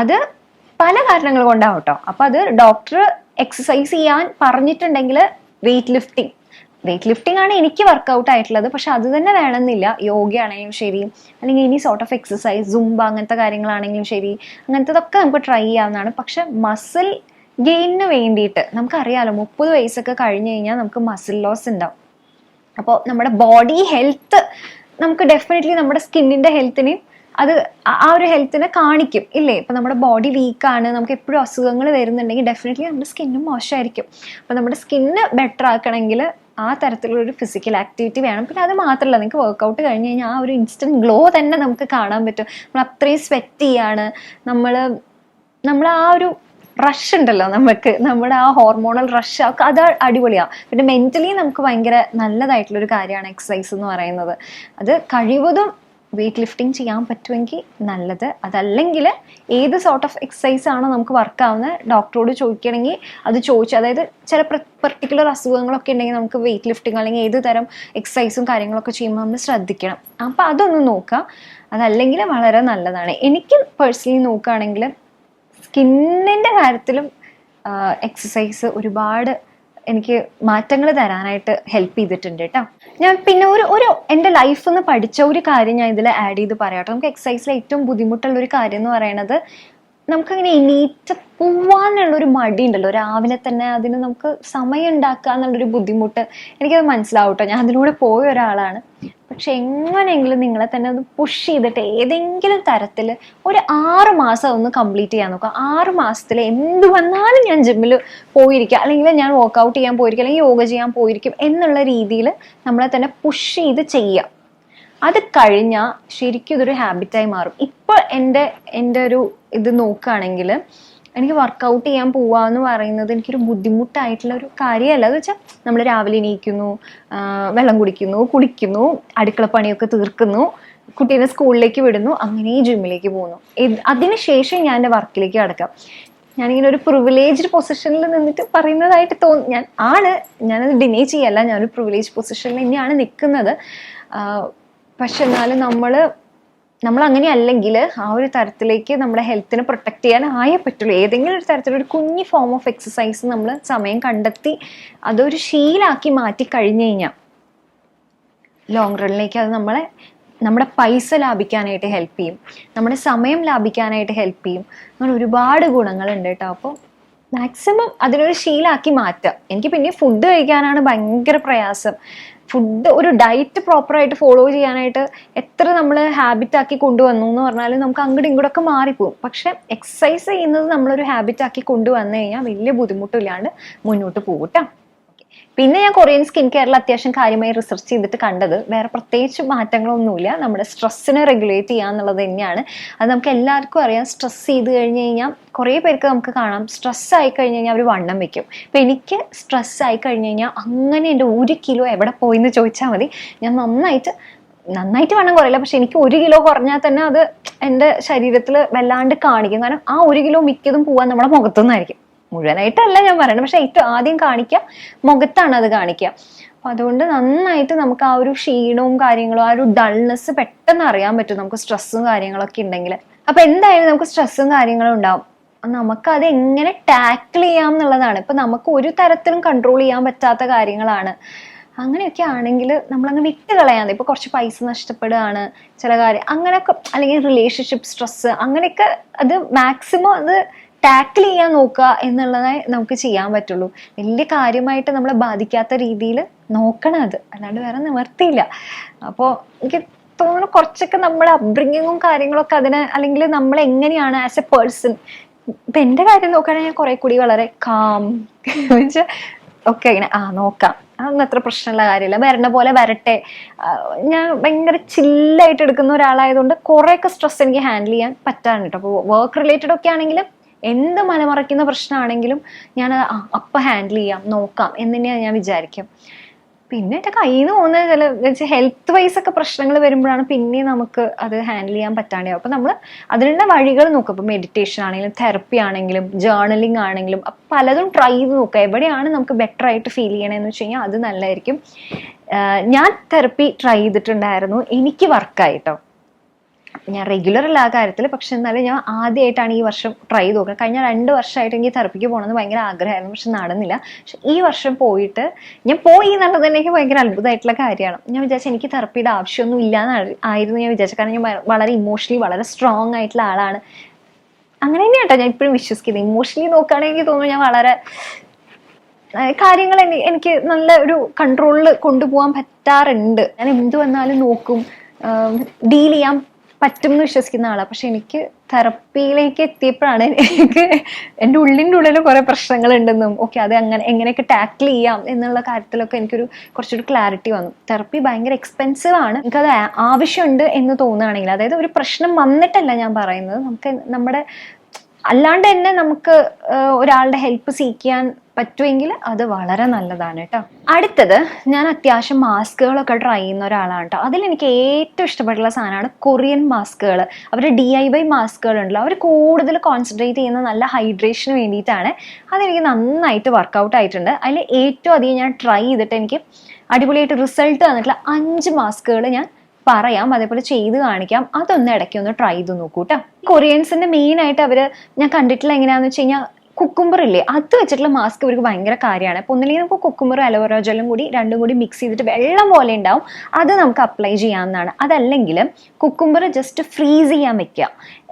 അത് പല കാരണങ്ങൾ കൊണ്ടാവും കേട്ടോ. അപ്പം അത് ഡോക്ടർ എക്സസൈസ് ചെയ്യാൻ പറഞ്ഞിട്ടുണ്ടെങ്കിൽ വെയിറ്റ് ലിഫ്റ്റിംഗ് ആണ് എനിക്ക് വർക്കൗട്ട് ആയിട്ടുള്ളത്. പക്ഷെ അത് തന്നെ വേണമെന്നില്ല. യോഗയാണെങ്കിലും ശരി, അല്ലെങ്കിൽ any sort of exercise, Zumba അങ്ങനത്തെ കാര്യങ്ങളാണെങ്കിലും ശരി, അങ്ങനത്തതൊക്കെ നമുക്ക് ട്രൈ ചെയ്യാവുന്നതാണ്. പക്ഷെ മസിൽ ഗെയിനിന് വേണ്ടിയിട്ട് നമുക്കറിയാലോ, 30 വയസ്സൊക്കെ കഴിഞ്ഞ് കഴിഞ്ഞാൽ നമുക്ക് മസിൽ ലോസ് ഉണ്ടാവും. അപ്പോൾ നമ്മുടെ ബോഡി ഹെൽത്ത് നമുക്ക് ഡെഫിനറ്റ്ലി നമ്മുടെ സ്കിന്നിന്റെ ഹെൽത്തിനെയും അത് ആ ഒരു ഹെൽത്തിനെ കാണിക്കും ഇല്ലേ. ഇപ്പം നമ്മുടെ ബോഡി വീക്കാണ്, നമുക്ക് എപ്പോഴും അസുഖങ്ങൾ വരുന്നുണ്ടെങ്കിൽ ഡെഫിനറ്റ്ലി നമ്മുടെ സ്കിന്നും മോശമായിരിക്കും. അപ്പം നമ്മുടെ സ്കിന്ന് ബെറ്റർ ആക്കണമെങ്കിൽ ആ തരത്തിലുള്ളൊരു ഫിസിക്കൽ ആക്ടിവിറ്റി വേണം. പിന്നെ അത് മാത്രമല്ല, നിങ്ങൾക്ക് വർക്കൗട്ട് കഴിഞ്ഞ് കഴിഞ്ഞാൽ ആ ഒരു ഇൻസ്റ്റന്റ് ഗ്ലോ തന്നെ നമുക്ക് കാണാൻ പറ്റും. നമ്മൾ അത്രയും സ്വെറ്റ് ചെയ്യാണ്, നമ്മൾ ആ ഒരു റഷ് ഉണ്ടല്ലോ നമുക്ക്, നമ്മുടെ ആ ഹോർമോണൽ റഷ്, അത് അടിപൊളിയാണ്. പിന്നെ മെന്റലി നമുക്ക് ഭയങ്കര നല്ലതായിട്ടുള്ളൊരു കാര്യമാണ് എക്സസൈസ് എന്ന് പറയുന്നത്. അത് കഴിവതും വെയിറ്റ് ലിഫ്റ്റിംഗ് ചെയ്യാൻ പറ്റുമെങ്കിൽ നല്ലത്. അതല്ലെങ്കിൽ ഏത് സോർട്ട് ഓഫ് എക്സസൈസ് ആണോ നമുക്ക് വർക്കാവുന്നത്, ഡോക്ടറോട് ചോദിക്കണമെങ്കിൽ അത് ചോദിച്ചു, അതായത് ചില പെർട്ടിക്കുലർ അസുഖങ്ങളൊക്കെ ഉണ്ടെങ്കിൽ നമുക്ക് വെയിറ്റ് ലിഫ്റ്റിംഗ് അല്ലെങ്കിൽ ഏത് തരം എക്സസൈസും കാര്യങ്ങളൊക്കെ ചെയ്യുമ്പോൾ നമ്മൾ ശ്രദ്ധിക്കണം. അപ്പം അതൊന്ന് നോക്കുക. അതല്ലെങ്കിൽ വളരെ നല്ലതാണ്. എനിക്ക് പേഴ്സണലി നോക്കുകയാണെങ്കിൽ സ്കിന്നിൻ്റെ കാര്യത്തിലും എക്സസൈസ് ഒരുപാട് എനിക്ക് മാറ്റങ്ങൾ തരാനായിട്ട് ഹെൽപ്പ് ചെയ്തിട്ടുണ്ട് കേട്ടോ. ഞാൻ പിന്നെ ഒരു എൻ്റെ ലൈഫിൽ നിന്ന് പഠിച്ച ഒരു കാര്യം ഞാൻ ഇതിൽ ആഡ് ചെയ്ത് പറയാം കേട്ടോ. നമുക്ക് എക്സസൈസിൽ ഏറ്റവും ബുദ്ധിമുട്ടുള്ള ഒരു കാര്യം എന്ന് പറയുന്നത്, നമുക്കങ്ങനെ എണീറ്റ് പോവാനുള്ളൊരു മടി ഉണ്ടല്ലോ രാവിലെ തന്നെ. അതിന് നമുക്ക് സമയം ഉണ്ടാക്കുക എന്നുള്ളൊരു ബുദ്ധിമുട്ട് എനിക്കത് മനസ്സിലാവും കേട്ടോ. ഞാൻ അതിലൂടെ പോയ ഒരാളാണ്. പക്ഷെ എങ്ങനെയെങ്കിലും നിങ്ങളെ തന്നെ ഒന്ന് പുഷ് ചെയ്തിട്ട് ഏതെങ്കിലും തരത്തിൽ ഒരു 6 മാസം ഒന്ന് കംപ്ലീറ്റ് ചെയ്യാൻ നോക്കുക. 6 മാസത്തിൽ എന്ത് വന്നാലും ഞാൻ ജിമ്മിൽ പോയിരിക്കുക, അല്ലെങ്കിൽ ഞാൻ വർക്കൗട്ട് ചെയ്യാൻ പോയിരിക്കും, അല്ലെങ്കിൽ യോഗ ചെയ്യാൻ പോയിരിക്കും എന്നുള്ള രീതിയിൽ നമ്മളെ തന്നെ പുഷ് ചെയ്ത് ചെയ്യുക. അത് കഴിഞ്ഞാൽ ശരിക്കും ഇതൊരു ഹാബിറ്റായി മാറും. ഇപ്പോൾ എൻ്റെ ഒരു ഇത് നോക്കുകയാണെങ്കിൽ എനിക്ക് വർക്കൗട്ട് ചെയ്യാൻ പോവാന്ന് പറയുന്നത് എനിക്കൊരു ബുദ്ധിമുട്ടായിട്ടുള്ള ഒരു കാര്യമല്ല. എന്ന് വെച്ചാൽ നമ്മൾ രാവിലെ എണീക്കുന്നു, വെള്ളം കുടിക്കുന്നു, അടുക്കളപ്പണിയൊക്കെ തീർക്കുന്നു, കുട്ടീനെ സ്കൂളിലേക്ക് വിടുന്നു, അങ്ങനെ ജിമ്മിലേക്ക് പോകുന്നു. അതിനുശേഷം ഞാൻ എൻ്റെ വർക്കിലേക്ക് കടക്കാം. ഞാനിങ്ങനെ ഒരു പ്രിവിലേജ്ഡ് പൊസിഷനിൽ നിന്നിട്ട് പറയുന്നതായിട്ട് ഞാനത് ഡിനേ ചെയ്യല്ല, ഞാനൊരു പ്രിവിലേജ് പൊസിഷനിൽ തന്നെയാണ് നിൽക്കുന്നത്. പക്ഷെ എന്നാലും നമ്മൾ അങ്ങനെ അല്ലെങ്കിൽ ആ ഒരു തരത്തിലേക്ക് നമ്മുടെ ഹെൽത്തിനെ പ്രൊട്ടക്ട് ചെയ്യാൻ ആയേ പറ്റുള്ളൂ. ഏതെങ്കിലും ഒരു തരത്തിലൊരു കുഞ്ഞി ഫോം ഓഫ് എക്സസൈസ് നമ്മൾ സമയം കണ്ടെത്തി അതൊരു ശീലാക്കി മാറ്റി കഴിഞ്ഞു കഴിഞ്ഞാൽ ലോങ് റണ്ണിലേക്ക് അത് നമ്മുടെ പൈസ ലാഭിക്കാനായിട്ട് ഹെൽപ്പ് ചെയ്യും, നമ്മുടെ സമയം ലാഭിക്കാനായിട്ട് ഹെൽപ്പ് ചെയ്യും. അങ്ങനെ ഒരുപാട് ഗുണങ്ങളുണ്ട് കേട്ടോ. അപ്പോൾ മാക്സിമം അതിനൊരു ശീലാക്കി മാറ്റുക. എനിക്ക് പിന്നെ ഫുഡ് കഴിക്കാനാണ് ഭയങ്കര പ്രയാസം. ഫുഡ് ഒരു ഡയറ്റ് പ്രോപ്പറായിട്ട് ഫോളോ ചെയ്യാനായിട്ട് എത്ര നമ്മൾ ഹാബിറ്റാക്കി കൊണ്ടുവന്നു എന്ന് പറഞ്ഞാലും നമുക്ക് അങ്ങോട്ടും ഇങ്ങോട്ടൊക്കെ മാറിപ്പോകും. പക്ഷെ എക്സസൈസ് ചെയ്യുന്നത് നമ്മളൊരു ഹാബിറ്റാക്കി കൊണ്ടുവന്നു കഴിഞ്ഞാൽ വലിയ ബുദ്ധിമുട്ടില്ലാണ്ട് മുന്നോട്ട് പോകും കേട്ടോ. പിന്നെ ഞാൻ കൊറിയൻ സ്കിൻ കെയറിൽ അത്യാവശ്യം കാര്യമായി റിസർച്ച് ചെയ്തിട്ട് കണ്ടത് വേറെ പ്രത്യേകിച്ച് മാറ്റങ്ങളൊന്നുമില്ല. നമ്മുടെ സ്ട്രെസ്സിനെ റെഗുലേറ്റ് ചെയ്യുക എന്നുള്ളത് തന്നെയാണ്. അത് നമുക്ക് എല്ലാവർക്കും അറിയാം. സ്ട്രെസ് ചെയ്ത് കഴിഞ്ഞ് കഴിഞ്ഞാൽ കുറേ പേർക്ക് നമുക്ക് കാണാം സ്ട്രെസ് ആയി കഴിഞ്ഞ് കഴിഞ്ഞാൽ അവർ വണ്ണം വെക്കും. അപ്പം എനിക്ക് സ്ട്രെസ് ആയി കഴിഞ്ഞ് കഴിഞ്ഞാൽ അങ്ങനെ എൻ്റെ 1 കിലോ എവിടെ പോയിന്ന് ചോദിച്ചാൽ മതി, ഞാൻ നന്നായിട്ട് വണ്ണം കുറയില്ല, പക്ഷെ എനിക്ക് 1 കിലോ കുറഞ്ഞാൽ തന്നെ അത് എൻ്റെ ശരീരത്തിൽ വല്ലാണ്ട് കാണിക്കും. കാരണം ആ 1 കിലോ മിക്കതും പോവാൻ നമ്മുടെ മുഖത്തുനിന്നായിരിക്കും. മുഴുവനായിട്ടല്ല ഞാൻ പറയുന്നത്, പക്ഷെ ഏറ്റവും ആദ്യം കാണിക്കുക മുഖത്താണ് അത് കാണിക്കുക. അപ്പൊ അതുകൊണ്ട് നന്നായിട്ട് നമുക്ക് ആ ഒരു ക്ഷീണവും കാര്യങ്ങളും ആ ഒരു ഡൾനെസ് പെട്ടെന്ന് അറിയാൻ പറ്റും നമുക്ക് സ്ട്രെസ്സും കാര്യങ്ങളൊക്കെ ഉണ്ടെങ്കിൽ. അപ്പൊ എന്തായാലും നമുക്ക് സ്ട്രെസ്സും കാര്യങ്ങളും ഉണ്ടാവും. നമുക്ക് അത് എങ്ങനെ ടാക്കിൾ ചെയ്യാം എന്നുള്ളതാണ്. ഇപ്പൊ നമുക്ക് ഒരു തരത്തിലും കൺട്രോൾ ചെയ്യാൻ പറ്റാത്ത കാര്യങ്ങളാണ്. അങ്ങനെയൊക്കെ ആണെങ്കിൽ നമ്മളങ്ങ് വിട്ട് കളയാതെ, ഇപ്പൊ കുറച്ച് പൈസ നഷ്ടപ്പെടുകയാണ് ചില കാര്യം അങ്ങനെയൊക്കെ, അല്ലെങ്കിൽ റിലേഷൻഷിപ്പ് സ്ട്രെസ് അങ്ങനെയൊക്കെ, അത് മാക്സിമം അത് ടാക്കിൾ ചെയ്യാൻ നോക്കുക എന്നുള്ളതേ നമുക്ക് ചെയ്യാൻ പറ്റുള്ളൂ. വലിയ കാര്യമായിട്ട് നമ്മളെ ബാധിക്കാത്ത രീതിയിൽ നോക്കണം അത്, അല്ലാണ്ട് വേറെ നിവർത്തിയില്ല. അപ്പോൾ എനിക്ക് തോന്നുന്നു കുറച്ചൊക്കെ നമ്മുടെ അപ്ബ്രിങ്ങിങ്ങും കാര്യങ്ങളൊക്കെ അതിനെ, അല്ലെങ്കിൽ നമ്മൾ എങ്ങനെയാണ് ആസ് എ പേഴ്സൺ, ഇപ്പൊ എന്റെ കാര്യം നോക്കുകയാണെങ്കിൽ ഞാൻ കുറെ കൂടി വളരെ കാം ഒക്കെ ഇങ്ങനെ നോക്കാം, അതൊന്നും അത്ര പ്രശ്നമുള്ള കാര്യമില്ല, വരണ പോലെ വരട്ടെ. ഞാൻ ഭയങ്കര ചില്ലായിട്ട് എടുക്കുന്ന ഒരാളായതുകൊണ്ട് കുറേയൊക്കെ സ്ട്രെസ് എനിക്ക് ഹാൻഡിൽ ചെയ്യാൻ പറ്റാറുണ്ട്. അപ്പോൾ വർക്ക് റിലേറ്റഡ് ഒക്കെ ആണെങ്കിലും എന്ത് മലമറയ്ക്കുന്ന പ്രശ്നമാണെങ്കിലും ഞാൻ അപ്പം ഹാൻഡിൽ ചെയ്യാം, നോക്കാം എന്ന് തന്നെയാണ് ഞാൻ വിചാരിക്കും. പിന്നെ എൻ്റെ കയ്യിൽ നിന്ന് പോകുന്ന ചില ഹെൽത്ത് വൈസ് ഒക്കെ പ്രശ്നങ്ങൾ വരുമ്പോഴാണ് പിന്നെ നമുക്ക് അത് ഹാൻഡിൽ ചെയ്യാൻ പറ്റാണ്ടാവും. അപ്പം നമ്മൾ അതിനുള്ള വഴികൾ നോക്കും. ഇപ്പം മെഡിറ്റേഷൻ ആണെങ്കിലും തെറപ്പി ആണെങ്കിലും ജേർണലിംഗ് ആണെങ്കിലും പലതും ട്രൈ ചെയ്ത് നോക്കുക. എവിടെയാണ് നമുക്ക് ബെറ്റർ ആയിട്ട് ഫീൽ ചെയ്യണമെന്ന് വെച്ച് കഴിഞ്ഞാൽ അത് നല്ലതായിരിക്കും. ഞാൻ തെറപ്പി ട്രൈ ചെയ്തിട്ടുണ്ടായിരുന്നു, എനിക്ക് വർക്കായിട്ടോ. ഞാൻ റെഗുലർ അല്ല ആ കാര്യത്തിൽ, പക്ഷെ എന്നാലും ഞാൻ ആദ്യമായിട്ടാണ് ഈ വർഷം ട്രൈ ചെയ്ത് നോക്കുന്നത്. കഴിഞ്ഞ 2 വർഷമായിട്ട് എനിക്ക് തെറപ്പിക്ക് പോകണമെന്ന് ഭയങ്കര ആഗ്രഹമായിരുന്നു, പക്ഷെ നടന്നില്ല. പക്ഷെ ഈ വർഷം പോയിട്ട് ഞാൻ പോയി എന്നുള്ളത് തന്നെ എനിക്ക് ഭയങ്കര അത്ഭുതമായിട്ടുള്ള കാര്യമാണ്. ഞാൻ വിചാരിച്ചു എനിക്ക് തെറപ്പിയുടെ ആവശ്യമൊന്നും ഇല്ലാന്നായിരുന്നു ഞാൻ വിചാരിച്ചത്. കാരണം ഞാൻ വളരെ ഇമോഷണലി വളരെ സ്ട്രോങ് ആയിട്ടുള്ള ആളാണ്. അങ്ങനെ തന്നെയാട്ടോ ഞാൻ ഇപ്പോഴും വിശ്വസിക്കുന്നത്. ഇമോഷണലി നോക്കുകയാണെങ്കിൽ തോന്നുന്നു ഞാൻ വളരെ കാര്യങ്ങൾ എനിക്ക് നല്ല ഒരു കൺട്രോളിൽ കൊണ്ടുപോകാൻ പറ്റാറുണ്ട്. ഞാൻ എന്ത് വന്നാലും നോക്കും, ഡീൽ ചെയ്യാൻ പറ്റും എന്ന് വിശ്വസിക്കുന്ന ആളാണ്. പക്ഷെ എനിക്ക് തെറപ്പിയിലേക്ക് എത്തിയപ്പോഴാണ് എനിക്ക് എൻ്റെ ഉള്ളിൽ കുറെ പ്രശ്നങ്ങൾ ഉണ്ടെന്നും അത് എങ്ങനെയൊക്കെ ടാക്കിൾ ചെയ്യാം എന്നുള്ള കാര്യത്തിലൊക്കെ എനിക്കൊരു കുറച്ചൊരു ക്ലാരിറ്റി വന്നു. തെറപ്പി ഭയങ്കര എക്സ്പെൻസീവ് ആണ്. എനിക്കത് ആവശ്യമുണ്ട് എന്ന് തോന്നുകയാണെങ്കിൽ, അതായത് ഒരു പ്രശ്നം വന്നിട്ടല്ല ഞാൻ പറയുന്നത്, നമുക്ക് നമ്മുടെ അല്ലാണ്ട് തന്നെ നമുക്ക് ഒരാളുടെ ഹെൽപ്പ് സീക്ക് ചെയ്യാൻ പറ്റുമെങ്കിൽ അത് വളരെ നല്ലതാണ് കേട്ടോ. അടുത്തത്, ഞാൻ അത്യാവശ്യം മാസ്കുകളൊക്കെ ട്രൈ ചെയ്യുന്ന ഒരാളാണ് കേട്ടോ. അതിലെനിക്ക് ഏറ്റവും ഇഷ്ടപ്പെട്ടുള്ള സാധനമാണ് കൊറിയൻ മാസ്കുകൾ. അവരുടെ DIY മാസ്കുകൾ ഉണ്ടല്ലോ, അവർ കൂടുതൽ കോൺസെൻട്രേറ്റ് ചെയ്യുന്ന നല്ല ഹൈഡ്രേഷന് വേണ്ടിയിട്ടാണ്. അതെനിക്ക് നന്നായിട്ട് വർക്കൗട്ട് ആയിട്ടുണ്ട്. അതിൽ ഏറ്റവും അധികം ഞാൻ ട്രൈ ചെയ്തിട്ട് എനിക്ക് അടിപൊളിയായിട്ട് റിസൾട്ട് തന്നിട്ടുള്ള 5 മാസ്കുകൾ ഞാൻ പറയാം, അതേപോലെ ചെയ്ത് കാണിക്കാം. അതൊന്ന് ഇടയ്ക്ക് ഒന്ന് ട്രൈ ചെയ്ത് നോക്കൂ കേട്ടോ. കൊറിയൻസിന്റെ മെയിൻ ആയിട്ട് ഞാൻ കണ്ടിട്ടുള്ള എങ്ങനെയാന്ന് വെച്ച് കഴിഞ്ഞാൽ കുക്കുംബർ ഇല്ലേ, അത് വെച്ചിട്ടുള്ള മാസ്ക് ഇവർക്ക് ഭയങ്കര കാര്യമാണ്. അപ്പോൾ ഒന്നില്ലെങ്കിൽ നമുക്ക് കുക്കുംബറും അലോവേറ ജെല്ലും കൂടി രണ്ടും കൂടി മിക്സ് ചെയ്തിട്ട് വെള്ളം പോലെ ഉണ്ടാവും, അത് നമുക്ക് അപ്ലൈ ചെയ്യാവുന്നതാണ്. അതല്ലെങ്കിൽ കുക്കുംബർ ജസ്റ്റ് ഫ്രീസ് ചെയ്യാൻ വെക്കുക,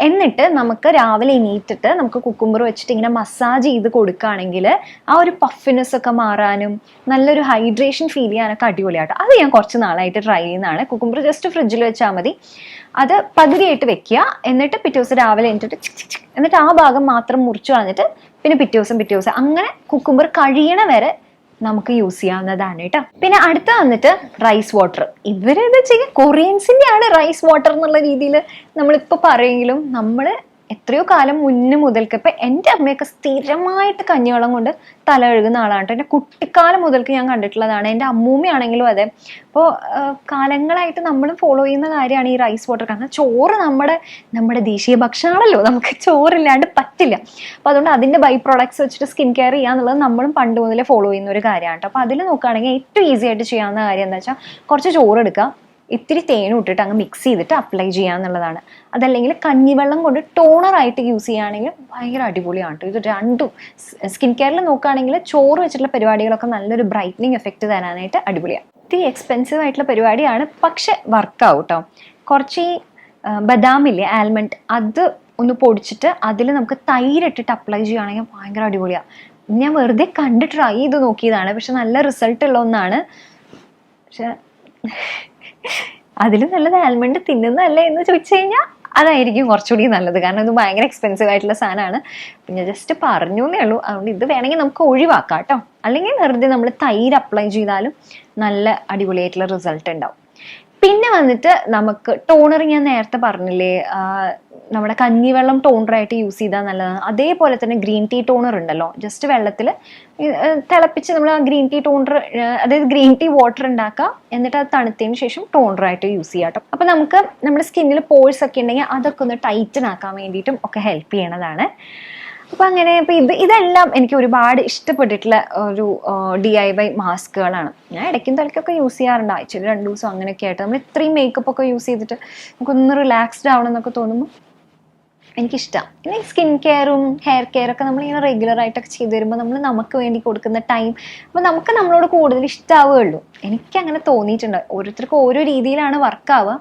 എന്നിട്ട് നമുക്ക് രാവിലെ എണീറ്റിട്ട് നമുക്ക് കുക്കുംബർ വെച്ചിട്ട് ഇങ്ങനെ മസാജ് ചെയ്ത് കൊടുക്കുകയാണെങ്കിൽ ആ ഒരു പഫിനെസ് ഒക്കെ മാറാനും നല്ലൊരു ഹൈഡ്രേഷൻ ഫീൽ ചെയ്യാനൊക്കെ അടിപൊളിയാട്ടോ. അത് ഞാൻ കുറച്ച് നാളായിട്ട് ട്രൈ ചെയ്യുന്നതാണ്. കുക്കുംബർ ജസ്റ്റ് ഫ്രിഡ്ജിൽ വെച്ചാൽ മതി, അത് പകുതിയായിട്ട് വെക്കുക, എന്നിട്ട് പിറ്റേ ദിവസം രാവിലെ എണീറ്റിട്ട് എന്നിട്ട് ആ ഭാഗം മാത്രം മുറിച്ച് കളഞ്ഞിട്ട് പിന്നെ പിറ്റേ ദിവസം അങ്ങനെ കുക്കുംബർ കഴിയണ വരെ നമുക്ക് യൂസ് ചെയ്യാവുന്നതാണ് കേട്ടോ. പിന്നെ അടുത്ത വന്നിട്ട് റൈസ് വാട്ടർ. ഇവരെന്താ ചെയ്യുക, കൊറിയൻസിന്റെ ആണ് റൈസ് വാട്ടർ എന്നുള്ള രീതിയിൽ നമ്മളിപ്പോൾ പറയുമെങ്കിലും നമ്മൾ എത്രയോ കാലം മുന്നേ മുതൽക്ക്, ഇപ്പം എൻ്റെ അമ്മയൊക്കെ സ്ഥിരമായിട്ട് കഞ്ഞിവെള്ളം കൊണ്ട് തല കഴുകുന്ന ആളാണ് കേട്ടോ. എൻ്റെ കുട്ടിക്കാലം മുതൽക്ക് ഞാൻ കണ്ടിട്ടുള്ളതാണ്. എൻ്റെ അമ്മൂമ്മയാണെങ്കിലും അതെ. അപ്പോൾ കാലങ്ങളായിട്ട് നമ്മളും ഫോളോ ചെയ്യുന്ന കാര്യമാണ് ഈ റൈസ് വാട്ടർ. കാരണം ചോറ് നമ്മുടെ ദേശീയ ഭക്ഷണമാണല്ലോ, നമുക്ക് ചോറില്ലാണ്ട് പറ്റില്ല. അപ്പോൾ അതുകൊണ്ട് അതിൻ്റെ ബൈ പ്രോഡക്ട്സ് വെച്ചിട്ട് സ്കിൻ കെയർ ചെയ്യുക എന്നുള്ളത് നമ്മളും പണ്ട് മുതലേ ഫോളോ ചെയ്യുന്ന ഒരു കാര്യമാണ് കേട്ടോ. അപ്പോൾ അതിൽ നോക്കുകയാണെങ്കിൽ ഏറ്റവും ഈസി ആയിട്ട് ചെയ്യാവുന്ന കാര്യം എന്താ വെച്ചാൽ കുറച്ച് ചോറ് എടുക്കുക, ഇത്തിരി തേനും ഇട്ടിട്ട് അങ്ങ് മിക്സ് ചെയ്തിട്ട് അപ്ലൈ ചെയ്യാന്നുള്ളതാണ്. അതല്ലെങ്കിൽ കഞ്ഞിവെള്ളം കൊണ്ട് ടോണറായിട്ട് യൂസ് ചെയ്യുകയാണെങ്കിൽ ഭയങ്കര അടിപൊളിയാണ്. ഇത് രണ്ടും സ്കിൻ കെയറിൽ നോക്കുകയാണെങ്കിൽ ചോറ് വെച്ചിട്ടുള്ള പരിപാടികളൊക്കെ നല്ലൊരു ബ്രൈറ്റനിങ് എഫക്റ്റ് തരാനായിട്ട് അടിപൊളിയാണ്. ഇത്തിരി എക്സ്പെൻസീവ് ആയിട്ടുള്ള പരിപാടിയാണ്, പക്ഷെ വർക്കാവും കേട്ടോ. കുറച്ച് ഈ ബദാമില്ലേ, ആൽമണ്ട്, അത് ഒന്ന് പൊടിച്ചിട്ട് അതിൽ നമുക്ക് തൈരിട്ടിട്ട് അപ്ലൈ ചെയ്യുകയാണെങ്കിൽ ഭയങ്കര അടിപൊളിയാണ്. ഞാൻ വെറുതെ കണ്ട് ട്രൈ ചെയ്ത് നോക്കിയതാണ്, പക്ഷെ നല്ല റിസൾട്ട് ഉള്ള ഒന്നാണ്. പക്ഷെ അതിൽ നല്ലത് ആൽമണ്ട് തിന്നുന്നതല്ലേ എന്ന് ചോദിച്ചു കഴിഞ്ഞാൽ അതായിരിക്കും കുറച്ചുകൂടി നല്ലത്. കാരണം ഇത് ഭയങ്കര എക്സ്പെൻസീവ് ആയിട്ടുള്ള സാധനമാണ്. പിന്നെ ജസ്റ്റ് പറഞ്ഞു എന്നേ ഉള്ളൂ. അതുകൊണ്ട് ഇത് വേണമെങ്കിൽ നമുക്ക് ഒഴിവാക്കാം കേട്ടോ. അല്ലെങ്കിൽ വെറുതെ നമ്മൾ തൈര് അപ്ലൈ ചെയ്താലും നല്ല അടിപൊളിയായിട്ടുള്ള റിസൾട്ട് ഉണ്ടാവും. പിന്നെ വന്നിട്ട് നമുക്ക് ടോണർ, ഞാൻ നേരത്തെ പറഞ്ഞില്ലേ നമ്മുടെ കഞ്ഞിവെള്ളം ടോണറായിട്ട് യൂസ് ചെയ്താൽ നല്ലതാണ്. അതേപോലെ തന്നെ ഗ്രീൻ ടീ ടോണർ ഉണ്ടല്ലോ, ജസ്റ്റ് വെള്ളത്തിൽ തിളപ്പിച്ച് നമ്മൾ ആ ഗ്രീൻ ടീ ടോണർ, അതായത് ഗ്രീൻ ടീ വാട്ടർ ഉണ്ടാക്കുക, എന്നിട്ട് അത് തണുത്തതിന് ശേഷം ടോണറായിട്ട് യൂസ് ചെയ്യാം കേട്ടോ. അപ്പം നമുക്ക് നമ്മുടെ സ്കിന്നിൽ പോഴ്സ് ഒക്കെ ഉണ്ടെങ്കിൽ അതൊക്കെ ഒന്ന് ടൈറ്റൻ ആക്കാൻ വേണ്ടിയിട്ടും ഒക്കെ ഹെൽപ്പ് ചെയ്യണതാണ്. അപ്പൊ അങ്ങനെ ഇപ്പൊ ഇതെല്ലാം എനിക്ക് ഒരുപാട് ഇഷ്ടപ്പെട്ടിട്ടുള്ള ഒരു DIY മാസ്കുകളാണ്. ഞാൻ ഇടയ്ക്കും തലക്കൊക്കെ യൂസ് ചെയ്യാറുണ്ട്, ആഴ്ചയിൽ 2 ദിവസം അങ്ങനെയൊക്കെ ആയിട്ട്. നമ്മൾ ഇത്രയും മേക്കപ്പ് ഒക്കെ യൂസ് ചെയ്തിട്ട് നമുക്കൊന്ന് റിലാക്സ്ഡ് ആവണം എന്നൊക്കെ തോന്നുമ്പോൾ എനിക്കിഷ്ടം. പിന്നെ സ്കിൻ കെയറും ഹെയർ കെയർ ഒക്കെ നമ്മളിങ്ങനെ റെഗുലർ ആയിട്ടൊക്കെ ചെയ്ത് വരുമ്പോൾ നമ്മൾ നമുക്ക് വേണ്ടി കൊടുക്കുന്ന ടൈം അപ്പോൾ നമുക്ക് നമ്മളോട് കൂടുതൽ ഇഷ്ടമാവുകയുള്ളൂ. എനിക്ക് അങ്ങനെ തോന്നിയിട്ടുണ്ട്. ഓരോരുത്തർക്കും ഓരോ രീതിയിലാണ് വർക്കാവുക.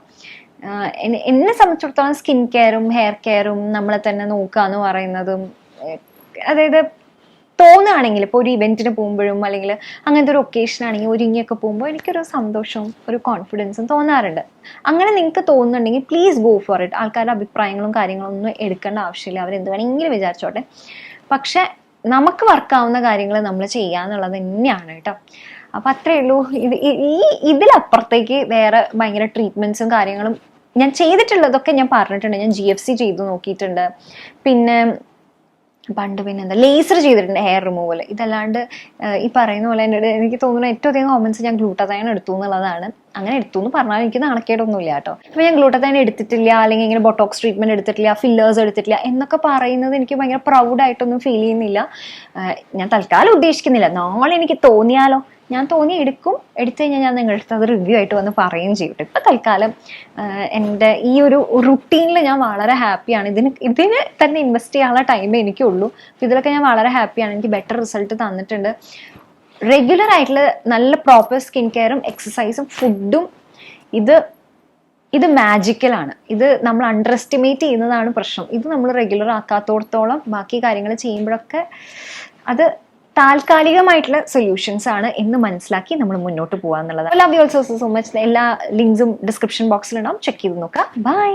എന്നെ സംബന്ധിച്ചിടത്തോളം സ്കിൻ കെയറും ഹെയർ കെയറും നമ്മളെ തന്നെ നോക്കുക എന്ന് പറയുന്നതും, അതായത് തോന്നുകയാണെങ്കിൽ ഇപ്പോൾ ഒരു ഇവൻറ്റിന് പോകുമ്പോഴും അല്ലെങ്കിൽ അങ്ങനത്തെ ഒരു ഒക്കേഷൻ ആണെങ്കിൽ ഒരുങ്ങിയൊക്കെ പോകുമ്പോൾ എനിക്കൊരു സന്തോഷവും ഒരു കോൺഫിഡൻസും തോന്നാറുണ്ട്. അങ്ങനെ നിങ്ങൾക്ക് തോന്നുന്നുണ്ടെങ്കിൽ പ്ലീസ് ഗോ ഫോർ ഇറ്റ്. ആൾക്കാരുടെ അഭിപ്രായങ്ങളും കാര്യങ്ങളും ഒന്നും എടുക്കേണ്ട ആവശ്യമില്ല, അവരെന്ത് വേണമെങ്കിലും വിചാരിച്ചോട്ടെ. പക്ഷെ നമുക്ക് വർക്കാവുന്ന കാര്യങ്ങൾ നമ്മൾ ചെയ്യുക എന്നുള്ളത് തന്നെയാണ് കേട്ടോ. അപ്പം അത്രയേ ഉള്ളൂ. ഇതിലപ്പുറത്തേക്ക് വേറെ ഭയങ്കര ട്രീറ്റ്മെൻറ്റ്സും കാര്യങ്ങളും ഞാൻ ചെയ്തിട്ടുള്ളതൊക്കെ ഞാൻ പറഞ്ഞിട്ടുണ്ട്. ഞാൻ GFC ചെയ്തു നോക്കിയിട്ടുണ്ട്. പിന്നെ പിന്നെന്താ ലേസർ ചെയ്തിട്ടുണ്ട്, ഹെയർ റിമൂവൽ. ഇതല്ലാണ്ട് ഈ പറയുന്ന പോലെ എന്നോട് എനിക്ക് തോന്നുന്നു ഏറ്റവും അധികം കോമൻസ് ഞാൻ ഗ്ലൂട്ടതയോൺ എടുത്തു എന്നുള്ളതാണ്. അങ്ങനെ എടുത്തു എന്ന് പറഞ്ഞാൽ എനിക്ക് നാണക്കേടൊന്നുമില്ല കേട്ടോ. അപ്പോൾ ഞാൻ ഗ്ലൂട്ടതയോൺ എടുത്തിട്ടില്ല, അല്ലെങ്കിൽ ഇങ്ങനെ ബൊട്ടോക്സ് ട്രീറ്റ്മെന്റ് എടുത്തിട്ടില്ല, ഫില്ലേഴ്സ് എടുത്തിട്ടില്ല എന്നൊക്കെ പറയുന്നത് എനിക്ക് ഭയങ്കര പ്രൗഡായിട്ടൊന്നും ഫീൽ ചെയ്യുന്നില്ല. ഞാൻ തൽക്കാലം ഉദ്ദേശിക്കുന്നില്ല. നാളെ എനിക്ക് തോന്നിയാലോ, ഞാൻ എടുത്തു കഴിഞ്ഞാൽ ഞാൻ നിങ്ങളുടെ അടുത്ത് അത് റിവ്യൂ ആയിട്ട് വന്ന് പറയുകയും ചെയ്യട്ടെ. ഇപ്പം തൽക്കാലം എൻ്റെ ഈ ഒരു റുട്ടീനിൽ ഞാൻ വളരെ ഹാപ്പിയാണ്. ഇതിന് തന്നെ ഇൻവെസ്റ്റ് ചെയ്യാനുള്ള ടൈമേ എനിക്കുള്ളൂ. ഇതിലൊക്കെ ഞാൻ വളരെ ഹാപ്പിയാണ്. എനിക്ക് ബെറ്റർ റിസൾട്ട് തന്നിട്ടുണ്ട്. റെഗുലർ ആയിട്ടുള്ള നല്ല പ്രോപ്പർ സ്കിൻ കെയറും എക്സസൈസും ഫുഡും ഇത് മാജിക്കലാണ്. ഇത് നമ്മൾ അണ്ടർ എസ്റ്റിമേറ്റ് ചെയ്യുന്നതാണ് പ്രശ്നം. ഇത് നമ്മൾ റെഗുലർ ആക്കാത്തോടത്തോളം ബാക്കി കാര്യങ്ങൾ ചെയ്യുമ്പോഴൊക്കെ അത് താൽക്കാലികമായിട്ടുള്ള സൊല്യൂഷൻസ് ആണ് എന്ന് മനസ്സിലാക്കി നമ്മൾ മുന്നോട്ട് പോകാന്നുള്ളതാണ്. Love you also so much. എല്ലാ ലിങ്ക്സും ഡിസ്ക്രിപ്ഷൻ ബോക്സിലുണ്ടാവും, ചെക്ക് ചെയ്ത് നോക്കാം. ബൈ.